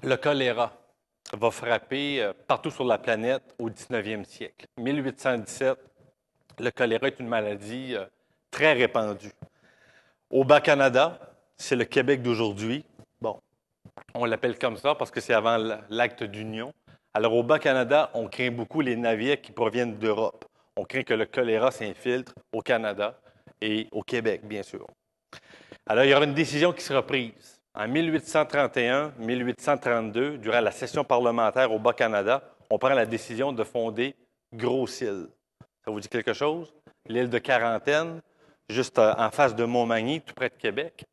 Le choléra va frapper partout sur la planète au 19e siècle. 1817, le choléra est une maladie très répandue. Au Bas-Canada, c'est le Québec d'aujourd'hui. Bon, on l'appelle comme ça parce que c'est avant l'acte d'union. Alors, au Bas-Canada, on craint beaucoup les navires qui proviennent d'Europe. On craint que le choléra s'infiltre au Canada et au Québec, bien sûr. Alors, il y aura une décision qui sera prise. En 1831-1832, durant la session parlementaire au Bas-Canada, on prend la décision de fonder Gros-Île. Ça vous dit quelque chose? L'île de Quarantaine, juste en face de Montmagny, tout près de Québec.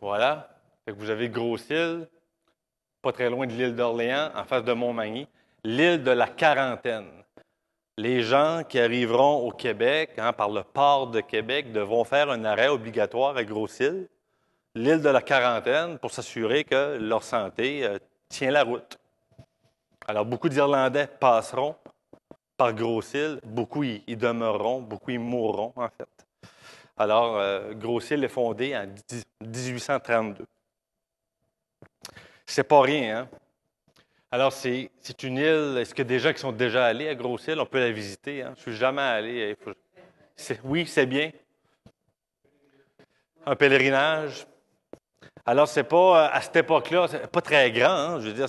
Voilà. Fait que vous avez Gros-Île, pas très loin de l'île d'Orléans, en face de Montmagny. L'île de la Quarantaine. Les gens qui arriveront au Québec, par le port de Québec, devront faire un arrêt obligatoire à Gros-Île, l'île de la Quarantaine, pour s'assurer que leur santé tient la route. Alors, beaucoup d'Irlandais passeront par Gros-Île, beaucoup y demeureront, beaucoup y mourront, en fait. Alors, Gros-Île est fondé en 1832. C'est pas rien, hein? Alors, c'est une île. Est-ce que des gens qui sont déjà allés à Gros-Île, on peut la visiter? Hein? Je suis jamais allé. Oui, c'est bien. Un pèlerinage. Alors, c'est pas, à cette époque-là, c'est pas très grand. Hein? Je veux dire,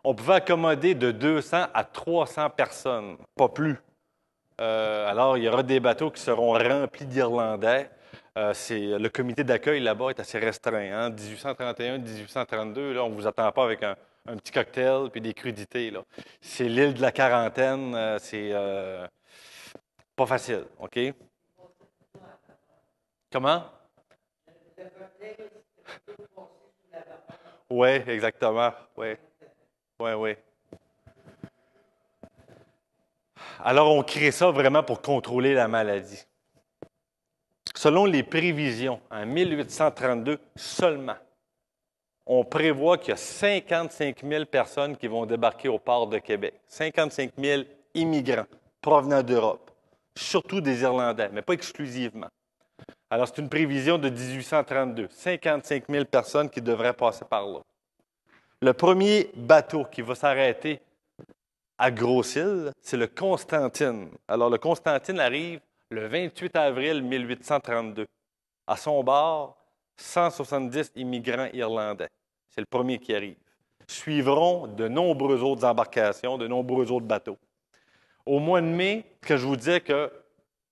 on pouvait accommoder de 200 à 300 personnes, pas plus. Alors, il y aura des bateaux qui seront remplis d'Irlandais. Le comité d'accueil là-bas est assez restreint. Hein? 1831-1832, là, on ne vous attend pas avec un petit cocktail puis des crudités. Là. C'est l'île de la Quarantaine. C'est pas facile. OK? Comment? Oui, exactement. Oui, oui, oui. Alors, on crée ça vraiment pour contrôler la maladie. Selon les prévisions, en 1832 seulement, on prévoit qu'il y a 55 000 personnes qui vont débarquer au port de Québec. 55 000 immigrants provenant d'Europe, surtout des Irlandais, mais pas exclusivement. Alors, c'est une prévision de 1832. 55 000 personnes qui devraient passer par là. Le premier bateau qui va s'arrêter à Gros-Île, c'est le Constantine. Alors, le Constantine arrive le 28 avril 1832. À son bord, 170 immigrants irlandais. C'est le premier qui arrive. Suivront de nombreuses autres embarcations, de nombreux autres bateaux. Au mois de mai, que je vous disais que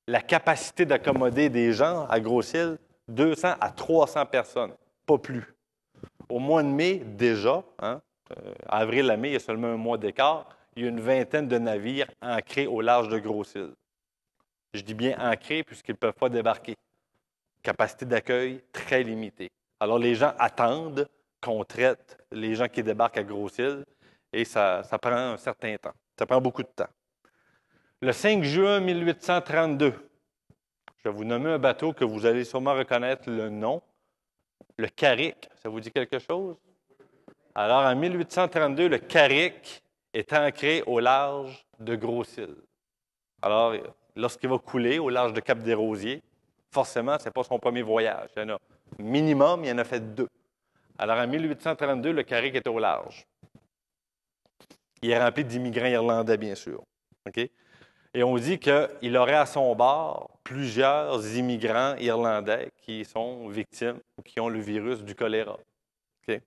la capacité d'accommoder des gens à Gros-Île, 200 à 300 personnes, pas plus. Au mois de mai, déjà, avril à mai, il y a seulement un mois d'écart, il y a une vingtaine de navires ancrés au large de Gros-Île. Je dis bien ancrés puisqu'ils ne peuvent pas débarquer. Capacité d'accueil très limitée. Alors, les gens attendent qu'on traite les gens qui débarquent à Gros-Île et ça prend un certain temps. Ça prend beaucoup de temps. Le 5 juin 1832, je vais vous nommer un bateau que vous allez sûrement reconnaître le nom, le Carrick. Ça vous dit quelque chose? Alors, en 1832, le Carrick est ancré au large de Gros-Île. Alors, lorsqu'il va couler au large de Cap-des-Rosiers, forcément, ce n'est pas son premier voyage. Il y en a minimum, il en a fait 2. Alors, en 1832, le Carrick était au large. Il est rempli d'immigrants irlandais, bien sûr. OK? Et on dit qu'il aurait à son bord plusieurs immigrants irlandais qui sont victimes ou qui ont le virus du choléra. OK?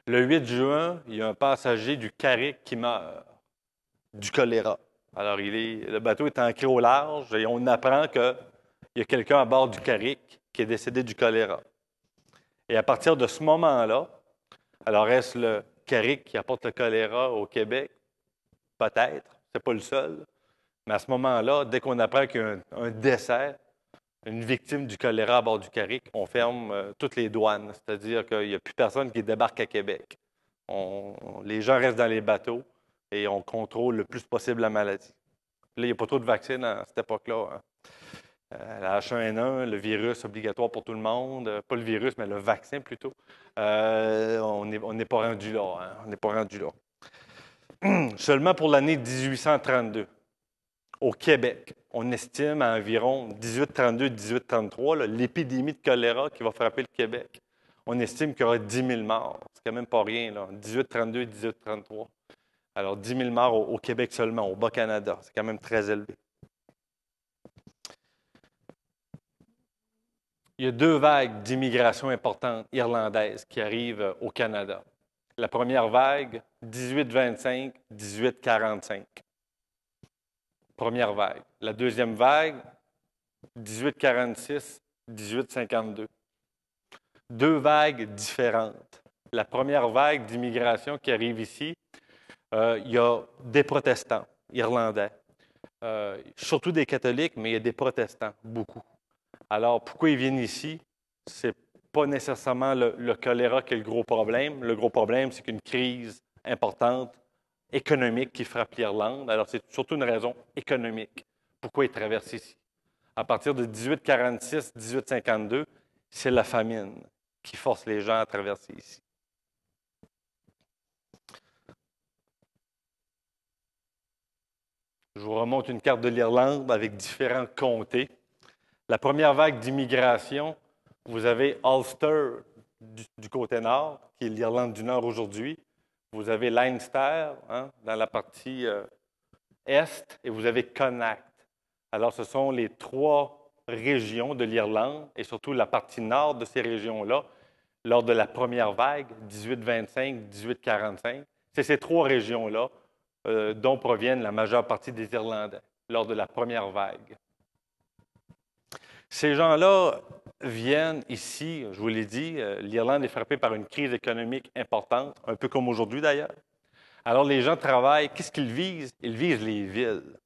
Le 8 juin, il y a un passager du Carrick qui meurt du choléra. Alors, le bateau est ancré au large et on apprend qu'il y a quelqu'un à bord du Carrick qui est décédé du choléra. Et à partir de ce moment-là, alors est-ce le Carrick qui apporte le choléra au Québec? Peut-être, c'est pas le seul. Mais à ce moment-là, dès qu'on apprend qu'il y a un décès, une victime du choléra à bord du Carrick, on ferme toutes les douanes. C'est-à-dire qu'il n'y a plus personne qui débarque à Québec. Les gens restent dans les bateaux et on contrôle le plus possible la maladie. Là, il n'y a pas trop de vaccins à cette époque-là. Hein. La H1N1, le virus obligatoire pour tout le monde. Pas le virus, mais le vaccin plutôt. On n'est pas rendu là. Hein. On n'est pas rendu là. Seulement pour l'année 1832, au Québec, on estime à environ 1832-1833 l'épidémie de choléra qui va frapper le Québec. On estime qu'il y aura 10 000 morts. C'est quand même pas rien, là. 1832 et 1833. Alors, 10 000 morts au Québec seulement, au Bas-Canada. C'est quand même très élevé. Il y a deux vagues d'immigration importantes irlandaises qui arrivent au Canada. La première vague, 1825, 1845. Première vague. La deuxième vague, 1846, 1852. Deux vagues différentes. La première vague d'immigration qui arrive ici, il y a des protestants irlandais, surtout des catholiques, mais il y a des protestants, beaucoup. Alors, pourquoi ils viennent ici? Ce n'est pas nécessairement le choléra qui est le gros problème. Le gros problème, c'est qu'une crise importante économique qui frappe l'Irlande. Alors, c'est surtout une raison économique. Pourquoi ils traversent ici? À partir de 1846-1852, c'est la famine qui force les gens à traverser ici. Je vous remonte une carte de l'Irlande avec différents comtés. La première vague d'immigration, vous avez Ulster du côté nord, qui est l'Irlande du Nord aujourd'hui. Vous avez Leinster dans la partie est et vous avez Connacht. Alors, ce sont les trois régions de l'Irlande et surtout la partie nord de ces régions-là, lors de la première vague, 1825-1845. C'est ces trois régions-là dont proviennent la majeure partie des Irlandais lors de la première vague. Ces gens-là viennent ici, je vous l'ai dit, l'Irlande est frappée par une crise économique importante, un peu comme aujourd'hui d'ailleurs. Alors les gens travaillent, qu'est-ce qu'ils visent? Ils visent les villes.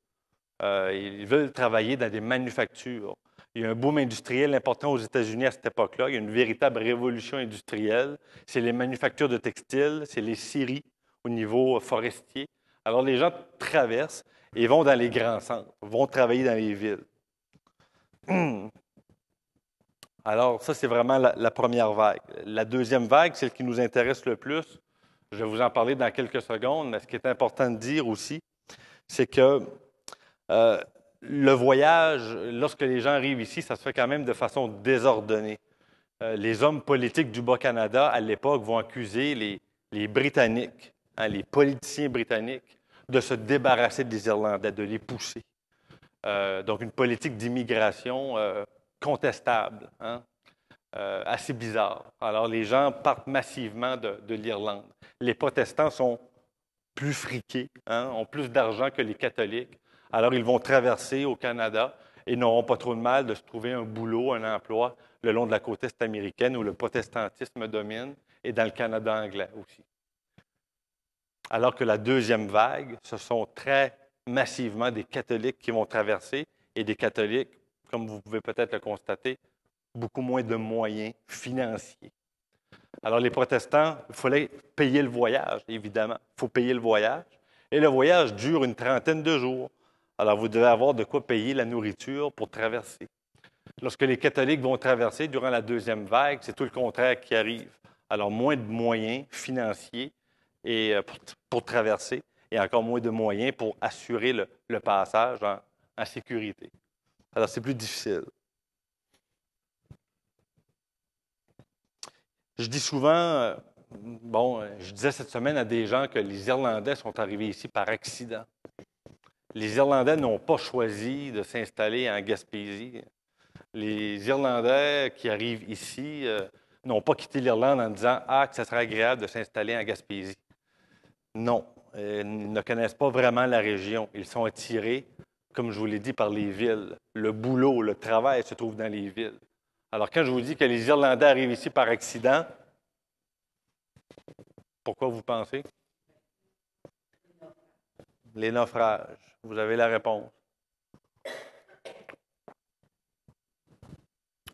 Ils veulent travailler dans des manufactures. Il y a un boom industriel important aux États-Unis à cette époque-là. Il y a une véritable révolution industrielle. C'est les manufactures de textiles, c'est les scieries au niveau forestier. Alors les gens traversent et vont dans les grands centres, vont travailler dans les villes. Alors, ça, c'est vraiment la première vague. La deuxième vague, celle qui nous intéresse le plus, je vais vous en parler dans quelques secondes, mais ce qui est important de dire aussi, c'est que le voyage, lorsque les gens arrivent ici, ça se fait quand même de façon désordonnée. Les hommes politiques du Bas-Canada, à l'époque, vont accuser les Britanniques, les politiciens britanniques, de se débarrasser des Irlandais, de les pousser. Donc, une politique d'immigration contestable, assez bizarre. Alors, les gens partent massivement de l'Irlande. Les protestants sont plus friqués, ont plus d'argent que les catholiques. Alors, ils vont traverser au Canada et n'auront pas trop de mal de se trouver un boulot, un emploi le long de la côte est américaine où le protestantisme domine et dans le Canada anglais aussi. Alors que la deuxième vague, ce sont très massivement des catholiques qui vont traverser et des catholiques, comme vous pouvez peut-être le constater, beaucoup moins de moyens financiers. Alors, les protestants, il fallait payer le voyage, évidemment. Il faut payer le voyage. Et le voyage dure une trentaine de jours. Alors, vous devez avoir de quoi payer la nourriture pour traverser. Lorsque les catholiques vont traverser durant la deuxième vague, c'est tout le contraire qui arrive. Alors, moins de moyens financiers et, pour traverser et encore moins de moyens pour assurer le passage en sécurité. Alors, c'est plus difficile. Je dis souvent, je disais cette semaine à des gens que les Irlandais sont arrivés ici par accident. Les Irlandais n'ont pas choisi de s'installer en Gaspésie. Les Irlandais qui arrivent ici n'ont pas quitté l'Irlande en disant que ça serait agréable de s'installer en Gaspésie. Non, ils ne connaissent pas vraiment la région. Ils sont attirés, comme je vous l'ai dit, par les villes. Le boulot, le travail se trouve dans les villes. Alors, quand je vous dis que les Irlandais arrivent ici par accident, pourquoi vous pensez? Les naufrages. Vous avez la réponse.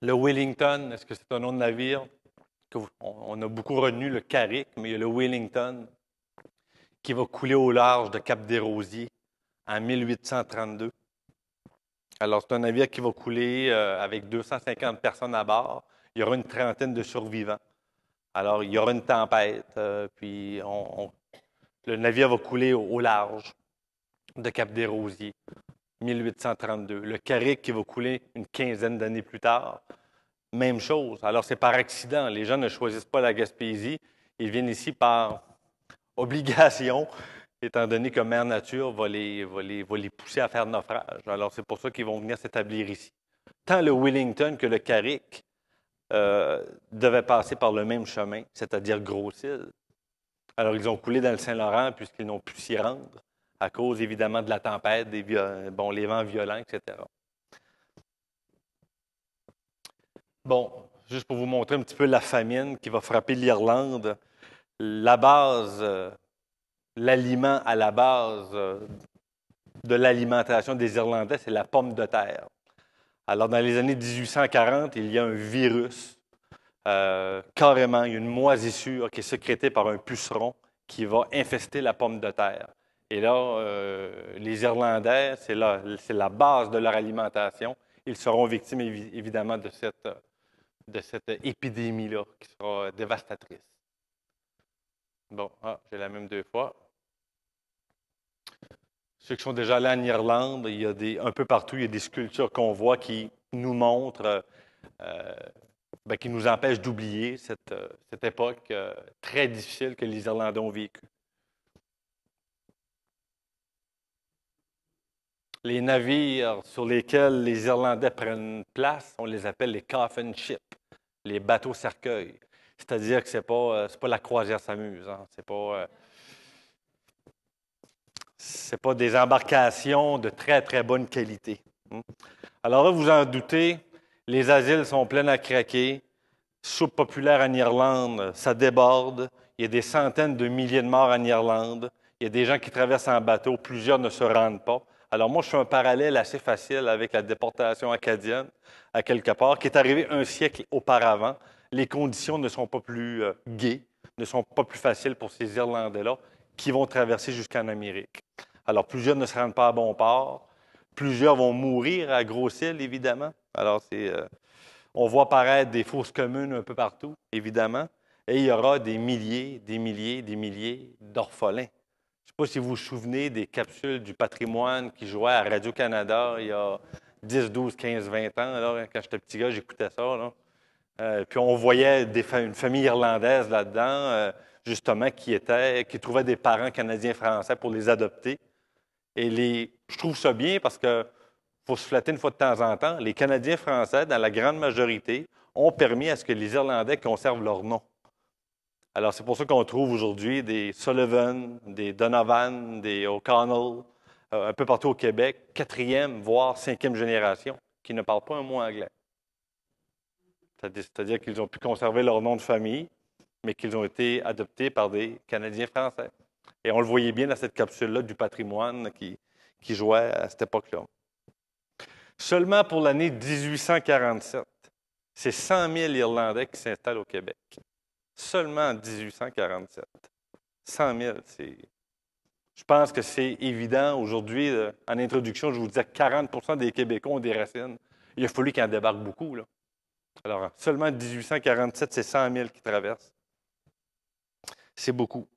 Le Wellington, est-ce que c'est un nom de navire? On a beaucoup retenu le Carrick, mais il y a le Wellington qui va couler au large de Cap-des-Rosiers en 1832. Alors, c'est un navire qui va couler avec 250 personnes à bord. Il y aura une trentaine de survivants. Alors, il y aura une tempête, puis le navire va couler au large de Cap-des-Rosiers, 1832. Le Carrick qui va couler une quinzaine d'années plus tard, même chose. Alors, c'est par accident. Les gens ne choisissent pas la Gaspésie. Ils viennent ici par obligation, étant donné que Mère Nature va les pousser à faire naufrage. Alors, c'est pour ça qu'ils vont venir s'établir ici. Tant le Wellington que le Carrick devaient passer par le même chemin, c'est-à-dire Gros-Île. Alors, ils ont coulé dans le Saint-Laurent puisqu'ils n'ont pu s'y rendre à cause, évidemment, de la tempête, les vents violents, etc. Bon, juste pour vous montrer un petit peu la famine qui va frapper l'Irlande, la base, l'aliment à la base de l'alimentation des Irlandais, c'est la pomme de terre. Alors, dans les années 1840, il y a un virus, carrément, il y a une moisissure qui est sécrétée par un puceron qui va infester la pomme de terre. Et là, les Irlandais, c'est la base de leur alimentation. Ils seront victimes, évidemment, de cette épidémie-là qui sera dévastatrice. Bon, j'ai la même deux fois. Ceux qui sont déjà allés en Irlande, il y a un peu partout, il y a des sculptures qu'on voit qui nous montrent, qui nous empêchent d'oublier cette époque très difficile que les Irlandais ont vécue. Les navires sur lesquels les Irlandais prennent place, on les appelle les coffin ships, les bateaux cercueils. C'est-à-dire que c'est pas la croisière s'amuse. Hein. C'est pas des embarcations de très, très bonne qualité. Alors là, vous en doutez, les asiles sont pleins à craquer. Soupe populaire en Irlande, ça déborde. Il y a des centaines de milliers de morts en Irlande. Il y a des gens qui traversent en bateau. Plusieurs ne se rendent pas. Alors moi, je fais un parallèle assez facile avec la déportation acadienne, à quelque part, qui est arrivée un siècle auparavant. Les conditions ne sont pas plus gaies, ne sont pas plus faciles pour ces Irlandais-là qui vont traverser jusqu'en Amérique. Alors, plusieurs ne se rendent pas à bon port. Plusieurs vont mourir à Gros-Île, évidemment. Alors, on voit apparaître des fosses communes un peu partout, évidemment. Et il y aura des milliers d'orphelins. Je ne sais pas si vous vous souvenez des capsules du patrimoine qui jouaient à Radio-Canada il y a 10, 12, 15, 20 ans. Alors, quand j'étais petit gars, j'écoutais ça. Là. Puis on voyait une famille irlandaise là-dedans, justement, qui trouvait des parents canadiens-français pour les adopter. Et je trouve ça bien parce que faut se flatter une fois de temps en temps. Les Canadiens français, dans la grande majorité, ont permis à ce que les Irlandais conservent leur nom. Alors, c'est pour ça qu'on trouve aujourd'hui des Sullivan, des Donovan, des O'Connell, un peu partout au Québec, quatrième, voire cinquième génération, qui ne parlent pas un mot anglais. C'est-à-dire qu'ils ont pu conserver leur nom de famille, mais qu'ils ont été adoptés par des Canadiens français. Et on le voyait bien dans cette capsule-là du patrimoine qui jouait à cette époque-là. Seulement pour l'année 1847, c'est 100 000 Irlandais qui s'installent au Québec. Seulement en 1847. 100 000, je pense que c'est évident aujourd'hui. En introduction, je vous disais que 40 des Québécois ont des racines. Il a fallu qu'il en débarque beaucoup. Là. Alors, seulement en 1847, c'est 100 000 qui traversent. C'est beaucoup.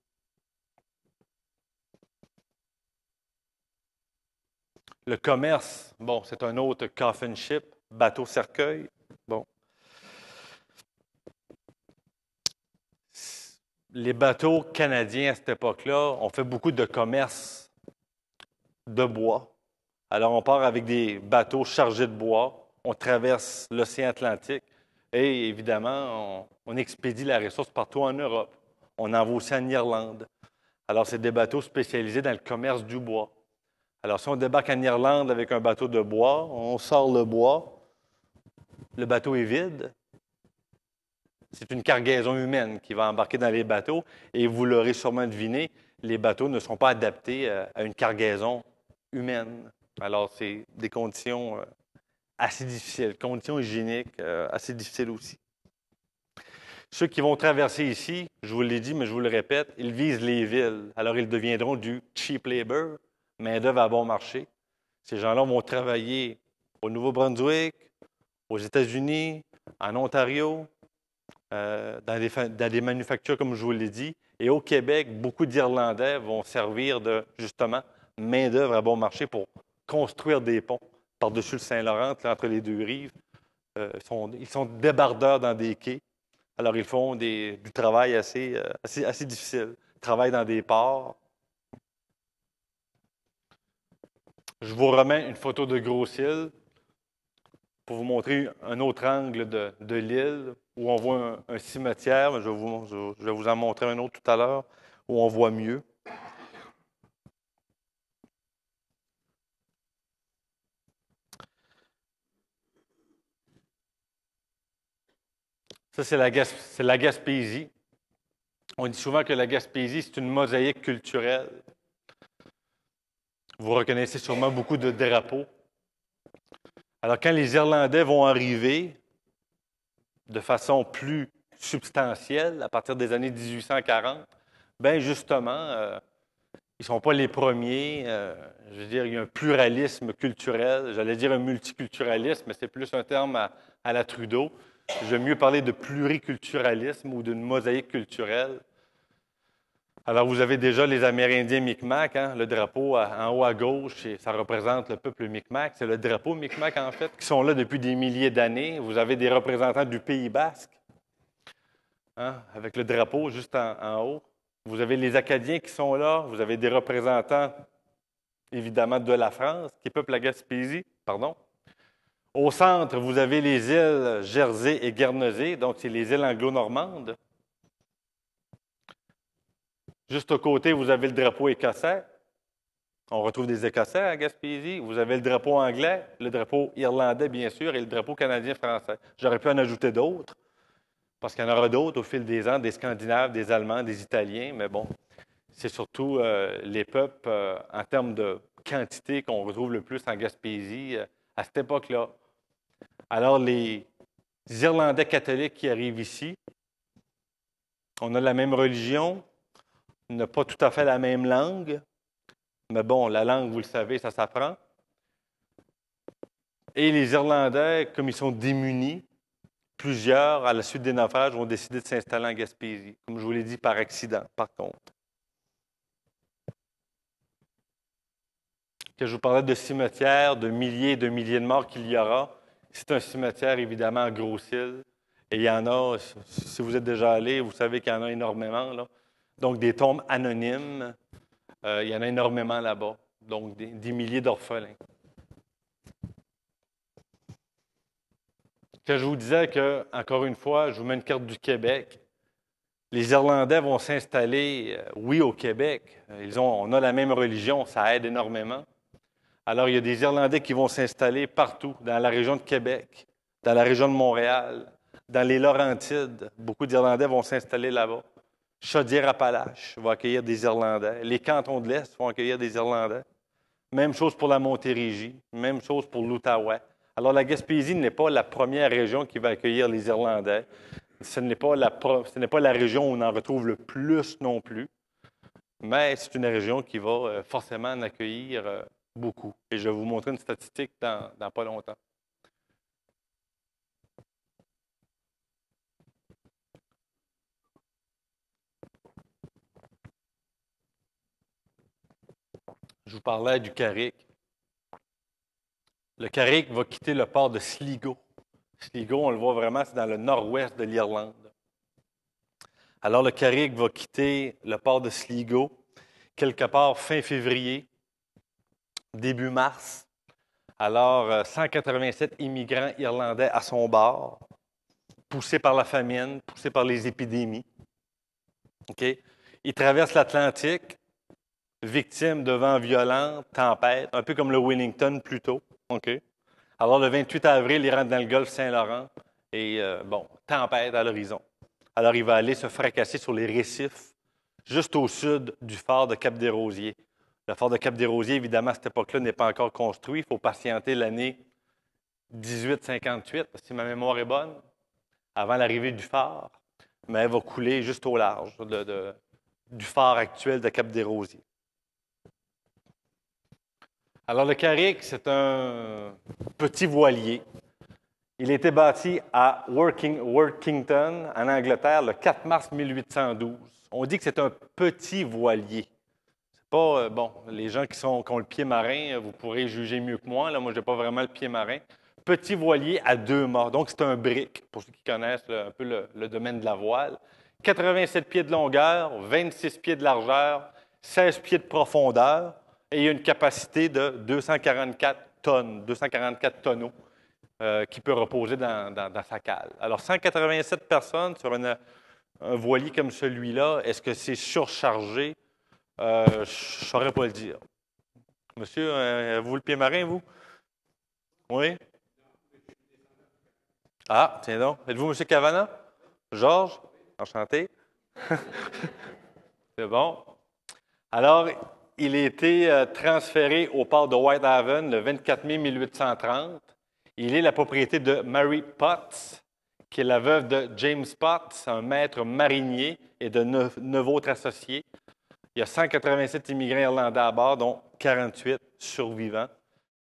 Le commerce, bon, c'est un autre coffin ship, bateau cercueil. Bon. Les bateaux canadiens à cette époque-là ont fait beaucoup de commerce de bois. Alors, on part avec des bateaux chargés de bois, on traverse l'océan Atlantique et évidemment, on expédie la ressource partout en Europe. On envoie aussi en Irlande. Alors, c'est des bateaux spécialisés dans le commerce du bois. Alors, si on débarque en Irlande avec un bateau de bois, on sort le bois, le bateau est vide. C'est une cargaison humaine qui va embarquer dans les bateaux et vous l'aurez sûrement deviné, les bateaux ne sont pas adaptés à une cargaison humaine. Alors, c'est des conditions assez difficiles, conditions hygiéniques assez difficiles aussi. Ceux qui vont traverser ici, je vous l'ai dit, mais je vous le répète, ils visent les villes. Alors, ils deviendront du cheap labor, main-d'œuvre à bon marché. Ces gens-là vont travailler au Nouveau-Brunswick, aux États-Unis, en Ontario, dans des manufactures, comme je vous l'ai dit. Et au Québec, beaucoup d'Irlandais vont servir de, justement, main-d'œuvre à bon marché pour construire des ponts par-dessus le Saint-Laurent, entre les deux rives, Ils sont débardeurs dans des quais. Alors, ils font du travail assez difficile. Ils travaillent dans des ports. Je vous remets une photo de Gros-Île pour vous montrer un autre angle de l'île où on voit un cimetière. Je vais vous en montrer un autre tout à l'heure où on voit mieux. Ça, c'est la Gaspésie. On dit souvent que la Gaspésie, c'est une mosaïque culturelle. Vous reconnaissez sûrement beaucoup de drapeaux. Alors, quand les Irlandais vont arriver de façon plus substantielle, à partir des années 1840, bien justement, ils ne sont pas les premiers. Je veux dire, il y a un pluralisme culturel. J'allais dire un multiculturalisme, mais c'est plus un terme à la Trudeau. J'aime mieux parler de pluriculturalisme ou d'une mosaïque culturelle. Alors, vous avez déjà les Amérindiens Micmac, hein, le drapeau en haut à gauche, et ça représente le peuple Micmac. C'est le drapeau Micmac, en fait, qui sont là depuis des milliers d'années. Vous avez des représentants du Pays basque, hein, avec le drapeau juste en haut. Vous avez les Acadiens qui sont là. Vous avez des représentants, évidemment, de la France, qui peuplent la Gaspésie. Pardon. Au centre, vous avez les îles Jersey et Guernesey, donc c'est les îles anglo-normandes. Juste au côté, vous avez le drapeau écossais. On retrouve des Écossais à Gaspésie. Vous avez le drapeau anglais, le drapeau irlandais, bien sûr, et le drapeau canadien-français. J'aurais pu en ajouter d'autres, parce qu'il y en aura d'autres au fil des ans, des Scandinaves, des Allemands, des Italiens, mais bon, c'est surtout les peuples, en termes de quantité, qu'on retrouve le plus en Gaspésie à cette époque-là. Alors, les Irlandais catholiques qui arrivent ici, on a la même religion, on n'a pas tout à fait la même langue, mais bon, la langue, vous le savez, ça s'apprend. Et les Irlandais, comme ils sont démunis, plusieurs, à la suite des naufrages, ont décidé de s'installer en Gaspésie, comme je vous l'ai dit, par accident, par contre. Que je vous parlais de cimetières, de milliers et de milliers de morts qu'il y aura. C'est un cimetière, évidemment, à Gros-Île. Et il y en a, si vous êtes déjà allé, vous savez qu'il y en a énormément, là. Donc, des tombes anonymes, il y en a énormément là-bas. Donc, des milliers d'orphelins. Que je vous disais que, encore une fois, je vous mets une carte du Québec. Les Irlandais vont s'installer, oui, au Québec. On a la même religion, ça aide énormément. Alors, il y a des Irlandais qui vont s'installer partout, dans la région de Québec, dans la région de Montréal, dans les Laurentides. Beaucoup d'Irlandais vont s'installer là-bas. Chaudière-Appalaches va accueillir des Irlandais. Les cantons de l'Est vont accueillir des Irlandais. Même chose pour la Montérégie, même chose pour l'Outaouais. Alors, la Gaspésie n'est pas la première région qui va accueillir les Irlandais. Ce n'est pas la région où on en retrouve le plus non plus, mais c'est une région qui va forcément en accueillir beaucoup. Et je vais vous montrer une statistique dans pas longtemps. Je vous parlais du Carrick. Le Carrick va quitter le port de Sligo. Sligo, on le voit vraiment, c'est dans le nord-ouest de l'Irlande. Alors, le Carrick va quitter le port de Sligo quelque part fin février, début mars. Alors, 187 immigrants irlandais à son bord, poussés par la famine, poussés par les épidémies. Okay? Il traverse l'Atlantique, victime de vents violents, tempêtes, un peu comme le Wellington plus tôt. Okay? Alors, le 28 avril, il rentre dans le golfe Saint-Laurent et, tempête à l'horizon. Alors, il va aller se fracasser sur les récifs, juste au sud du phare de Cap-des-Rosiers. Le phare de Cap-des-Rosiers, évidemment, à cette époque-là, n'est pas encore construit. Il faut patienter l'année 1858, si ma mémoire est bonne, avant l'arrivée du phare. Mais elle va couler juste au large du phare actuel de Cap-des-Rosiers. Alors, le Carrick, c'est un petit voilier. Il a été bâti à Workington, en Angleterre, le 4 mars 1812. On dit que c'est un petit voilier. C'est pas, les gens qui ont le pied marin, vous pourrez juger mieux que moi. Là, moi, je n'ai pas vraiment le pied marin. Petit voilier à 2 mâts. Donc, c'est un brick, pour ceux qui connaissent un peu le domaine de la voile. 87 pieds de longueur, 26 pieds de largeur, 16 pieds de profondeur, et il y a une capacité de 244 tonnes, 244 tonneaux qui peut reposer dans sa cale. Alors, 187 personnes sur un voilier comme celui-là, est-ce que c'est surchargé? Je ne saurais pas le dire. Monsieur, vous le pied marin, vous? Oui? Ah, tiens donc. Êtes-vous M. Cavana? Georges? Enchanté. C'est bon. Alors, il a été transféré au port de Whitehaven le 24 mai 1830. Il est la propriété de Mary Potts, qui est la veuve de James Potts, un maître marinier et de 9 autres associés. Il y a 187 immigrants irlandais à bord, dont 48 survivants.